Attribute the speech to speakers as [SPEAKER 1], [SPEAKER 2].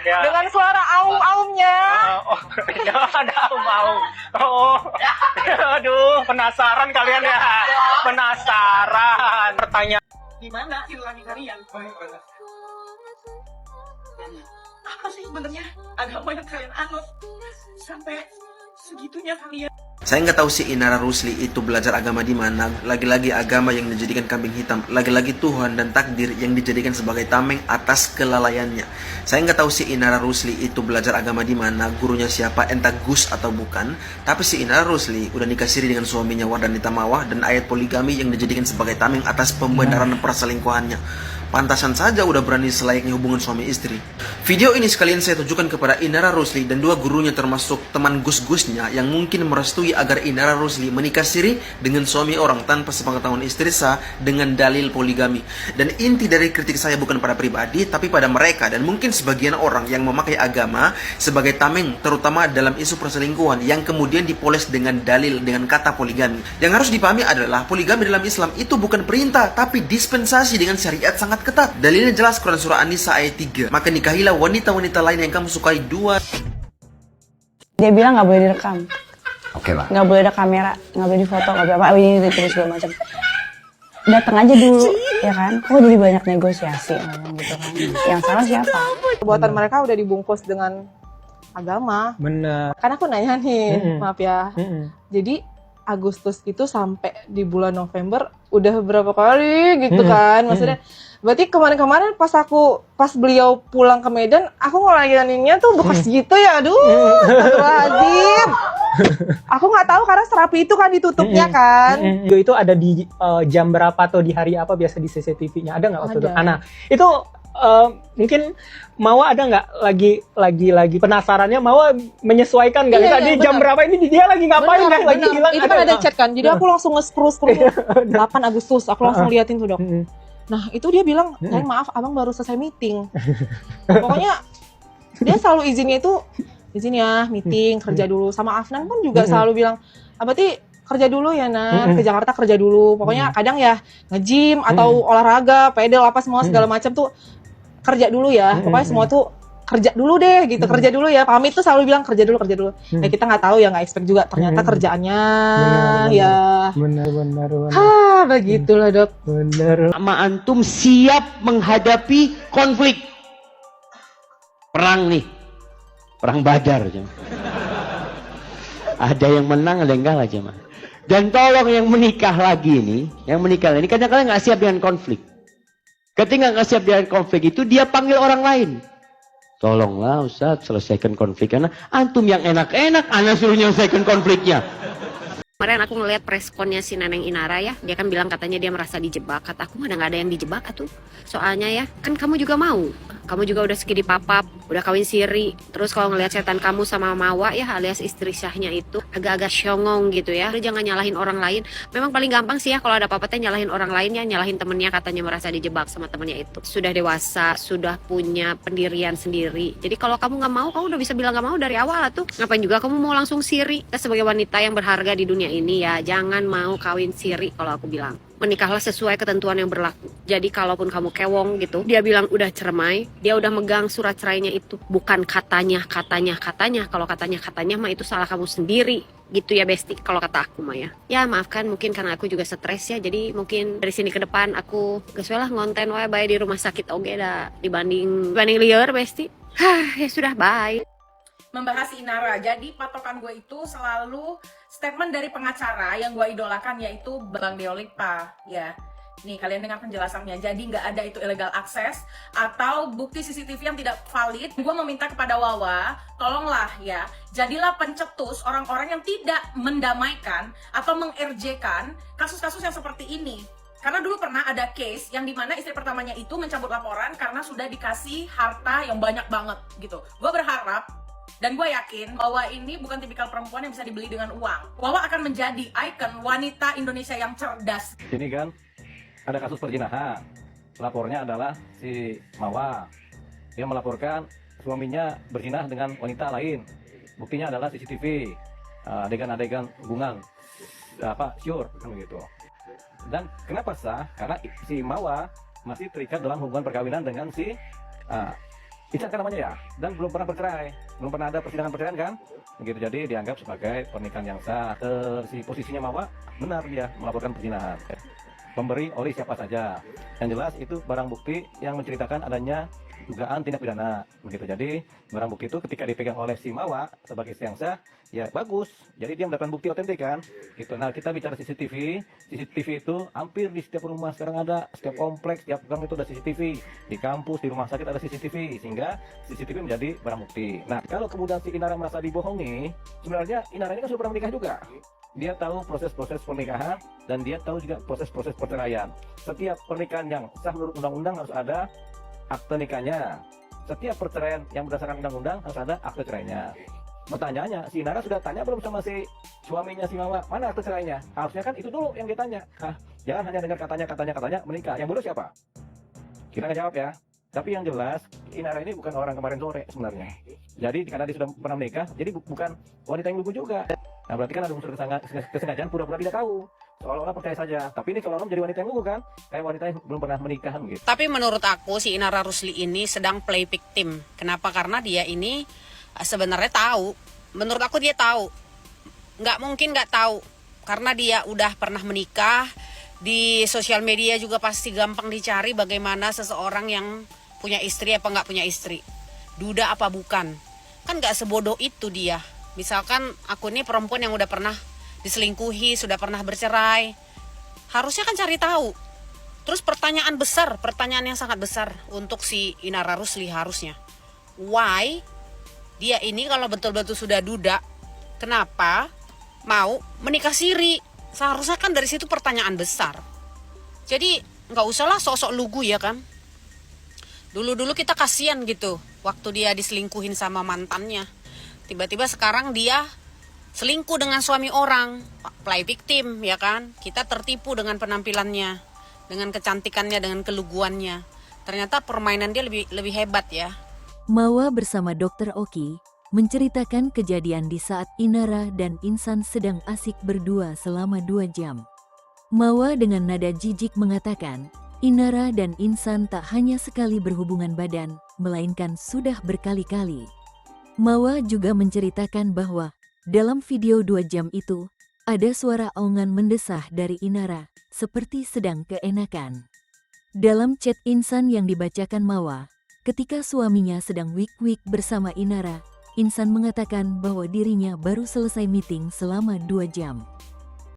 [SPEAKER 1] Ya.
[SPEAKER 2] Dengan suara aum-aumnya.
[SPEAKER 1] Oh, ya ada aum-aum. Oh, aduh, penasaran kalian ya? Penasaran. Pertanyaan.
[SPEAKER 2] Gimana lagi kalian? Apa sih sebenarnya agama yang kalian anut sampai segitunya kalian?
[SPEAKER 3] Saya nggak tahu si Inara Rusli itu belajar agama di mana. Lagi-lagi agama yang dijadikan kambing hitam. Lagi-lagi Tuhan dan takdir yang dijadikan sebagai tameng atas kelalaiannya. Saya nggak tahu si Inara Rusli itu belajar agama di mana. Gurunya siapa, entah Gus atau bukan. Tapi si Inara Rusli udah nikah siri dengan suaminya Wardanita Mawah dan ayat poligami yang dijadikan sebagai tameng atas pembenaran perselingkuhannya. Pantasan saja udah berani selayaknya hubungan suami istri. Video ini sekalian saya tujukan kepada Inara Rusli dan dua gurunya termasuk teman gus-gusnya yang mungkin merestui agar Inara Rusli menikah siri dengan suami orang tanpa sepengetahuan istri sah dengan dalil poligami. Dan inti dari kritik saya bukan pada pribadi tapi pada mereka dan mungkin sebagian orang yang memakai agama sebagai tameng terutama dalam isu perselingkuhan yang kemudian dipoles dengan dalil dengan kata poligami. Yang harus dipahami adalah poligami dalam Islam itu bukan perintah tapi dispensasi dengan syariat sangat ketat. Dalilnya jelas Quran surah An-Nisa ayat 3. Maka nikahilah wanita-wanita lain yang kamu sukai dua.
[SPEAKER 4] Dia bilang nggak boleh direkam.
[SPEAKER 5] Oke lah.
[SPEAKER 4] Nggak boleh ada kamera, nggak boleh difoto, nggak boleh apa ini itu segala macam. Datang aja dulu, ya kan? Kok jadi banyak negosiasi gitu kan? Yang salah siapa?
[SPEAKER 2] Perbuatan mereka udah dibungkus dengan agama.
[SPEAKER 1] Bener.
[SPEAKER 2] Karena aku nanya nih, maaf ya. Jadi Agustus itu sampai di bulan November udah berapa kali gitu kan? Maksudnya berarti kemarin-kemarin pas beliau pulang ke Medan, aku ngelayaninnya tuh bekas gitu ya, aduh, astagfirullahaladzim. Aku nggak tahu karena Serapi itu kan ditutupnya kan.
[SPEAKER 1] Itu ada di jam berapa atau di hari apa biasa di CCTV-nya ada nggak waktu itu?
[SPEAKER 2] Ada.
[SPEAKER 1] Nah, itu mungkin Mawa ada nggak lagi penasarannya Mawa menyesuaikan nggak?
[SPEAKER 2] Iya,
[SPEAKER 1] Di
[SPEAKER 2] bener.
[SPEAKER 1] jam berapa ini dia lagi ngapain ya? Lagi hilang?
[SPEAKER 2] Itu kan ada chat kan, jadi aku langsung nge-scroll 8 Agustus, aku langsung liatin tuh dok. Nah itu dia bilang, sayang maaf abang baru selesai meeting. Pokoknya dia selalu izinnya itu, izin ya meeting, kerja dulu. Sama Afnan pun juga selalu bilang, berarti kerja dulu ya Nan, ke Jakarta kerja dulu. Pokoknya kadang ya nge-gym atau olahraga, pedal apa semua segala macam tuh kerja dulu ya. Pokoknya semua tuh kerja dulu deh gitu, kerja dulu ya. Pamit tuh selalu bilang kerja dulu. Ya kita nggak tahu ya, nggak expect juga ternyata kerjaannya ya.
[SPEAKER 1] Benar.
[SPEAKER 2] Begitulah dok.
[SPEAKER 1] Benar.
[SPEAKER 6] Sama antum siap menghadapi konflik. Perang nih. Perang Badar. Ada yang menang, ada yang kalah jemaah. Dan tolong yang menikah lagi nih, kadang-kadang nggak siap dengan konflik. Ketika nggak siap dengan konflik itu, dia panggil orang lain. Tolonglah Ustaz, selesaikan konflik. Karena antum yang enak-enak, ana suruh nyelesaikan konfliknya.
[SPEAKER 7] Kemarin aku ngeliat responnya si Neneng Inara ya, dia kan bilang katanya dia merasa dijebak. Kata aku mana nggak ada yang dijebak atuh. Soalnya ya, kan kamu juga mau. Kamu juga udah segede papap, udah kawin siri. Terus kalau ngeliat setan kamu sama Mawa ya alias istri sahnya itu agak-agak syongong gitu ya. Lu jangan nyalahin orang lain. Memang paling gampang sih ya kalau ada apa-apa nyalahin orang lain ya, nyalahin temennya katanya merasa dijebak sama temennya itu. Sudah dewasa, sudah punya pendirian sendiri. Jadi kalau kamu nggak mau, kamu udah bisa bilang nggak mau dari awal tuh. Ngapain juga kamu mau langsung siri? Kita sebagai wanita yang berharga di dunia ini ya, jangan mau kawin siri kalau aku bilang. Menikahlah sesuai ketentuan yang berlaku. Jadi kalaupun kamu kewong gitu, dia bilang udah cermai, dia udah megang surat cerainya itu. Bukan katanya. Kalau katanya mah itu salah kamu sendiri. Gitu ya Besti, kalau kata aku mah ya. Ya maafkan mungkin karena aku juga stres ya. Jadi mungkin dari sini ke depan aku geus ngonten wae bae di rumah sakit oge dah dibanding lieur Besti. Ya sudah, bye.
[SPEAKER 8] Membahas Inara. Jadi patokan gue itu selalu statement dari pengacara yang gue idolakan, yaitu Bang Deolipa ya. Nih kalian dengar penjelasannya. Jadi nggak ada itu illegal access atau bukti CCTV yang tidak valid. Gue meminta kepada Wawa, tolonglah ya, jadilah pencetus orang-orang yang tidak mendamaikan atau meng-RJ-kan kasus-kasus yang seperti ini. Karena dulu pernah ada case yang dimana istri pertamanya itu mencabut laporan karena sudah dikasih harta yang banyak banget gitu. Gue berharap dan gue yakin bahwa ini bukan tipikal perempuan yang bisa dibeli dengan uang. Wawa akan menjadi ikon wanita Indonesia yang cerdas.
[SPEAKER 9] Ini kan ada kasus perzinahan. Lapornya adalah si Mawa. Dia melaporkan suaminya berzinah dengan wanita lain. Buktinya adalah CCTV, adegan-adegan hubungan, syur kan begitu. Dan kenapa sah? Karena si Mawa masih terikat dalam hubungan perkawinan dengan si Ican kan namanya ya, dan belum pernah bercerai, belum pernah ada persidangan perceraian kan, begitu. Jadi dianggap sebagai pernikahan yang sah. Si posisinya Mawa benar dia melaporkan perzinahan. Pemberi oleh siapa saja. Yang jelas itu barang bukti yang menceritakan adanya dugaan tindak pidana, begitu. Jadi barang bukti itu ketika dipegang oleh si Mawa sebagai istri yang sah, ya bagus. Jadi dia mendapatkan bukti otentik kan. Gitu. Nah kita bicara CCTV, CCTV itu hampir di setiap rumah sekarang ada, setiap kompleks, setiap gang itu ada CCTV. Di kampus, di rumah sakit ada CCTV, sehingga CCTV menjadi barang bukti. Nah kalau kemudian si Inara merasa dibohongi, sebenarnya Inara ini kan sudah pernah menikah juga. Dia tahu proses-proses pernikahan dan dia tahu juga proses-proses perceraian. Setiap pernikahan yang sah menurut undang-undang harus ada akte nikahnya. Setiap perceraian yang berdasarkan undang-undang harus ada akte cerainya. Pertanyaannya, si Inara sudah tanya belum sama si suaminya si Mawa, mana akte cerainya? Harusnya kan itu dulu yang ditanya. Jangan hanya dengar katanya menikah. Yang bodoh siapa? Kita nggak jawab ya. Tapi yang jelas, Inara ini bukan orang kemarin sore sebenarnya. Jadi karena dia sudah pernah menikah, jadi bukan wanita yang lugu juga. Nah berarti kan ada unsur kesengajaan pura-pura tidak tahu. Seolah-olah percaya saja. Tapi ini seolah-olah menjadi wanita yang lugu kan? Kayak wanita yang belum pernah menikah gitu.
[SPEAKER 7] Tapi menurut aku si Inara Rusli ini sedang play victim. Kenapa? Karena dia ini sebenarnya tahu. Menurut aku dia tahu. Nggak mungkin nggak tahu. Karena dia udah pernah menikah. Di sosial media juga pasti gampang dicari bagaimana seseorang yang punya istri apa nggak punya istri. Duda apa bukan. Kan nggak sebodoh itu dia. Misalkan aku ini perempuan yang udah pernah diselingkuhi, sudah pernah bercerai. Harusnya kan cari tahu. Terus pertanyaan yang sangat besar untuk si Inara Rusli harusnya. Why dia ini kalau betul-betul sudah duda, kenapa mau menikah siri? Seharusnya kan dari situ pertanyaan besar. Jadi nggak usahlah sok-sok lugu ya kan. Dulu-dulu kita kasihan gitu waktu dia diselingkuhin sama mantannya. Tiba-tiba sekarang dia selingkuh dengan suami orang, play victim ya kan. Kita tertipu dengan penampilannya, dengan kecantikannya, dengan keluguannya. Ternyata permainan dia lebih hebat ya.
[SPEAKER 5] Mawa bersama Dr. Oki menceritakan kejadian di saat Inara dan Insan sedang asik berdua selama 2 jam. Mawa dengan nada jijik mengatakan, Inara dan Insan tak hanya sekali berhubungan badan, melainkan sudah berkali-kali. Mawa juga menceritakan bahwa dalam video 2 jam itu, ada suara aungan mendesah dari Inara, seperti sedang keenakan. Dalam chat Insan yang dibacakan Mawa, ketika suaminya sedang wik-wik bersama Inara, Insan mengatakan bahwa dirinya baru selesai meeting selama 2 jam.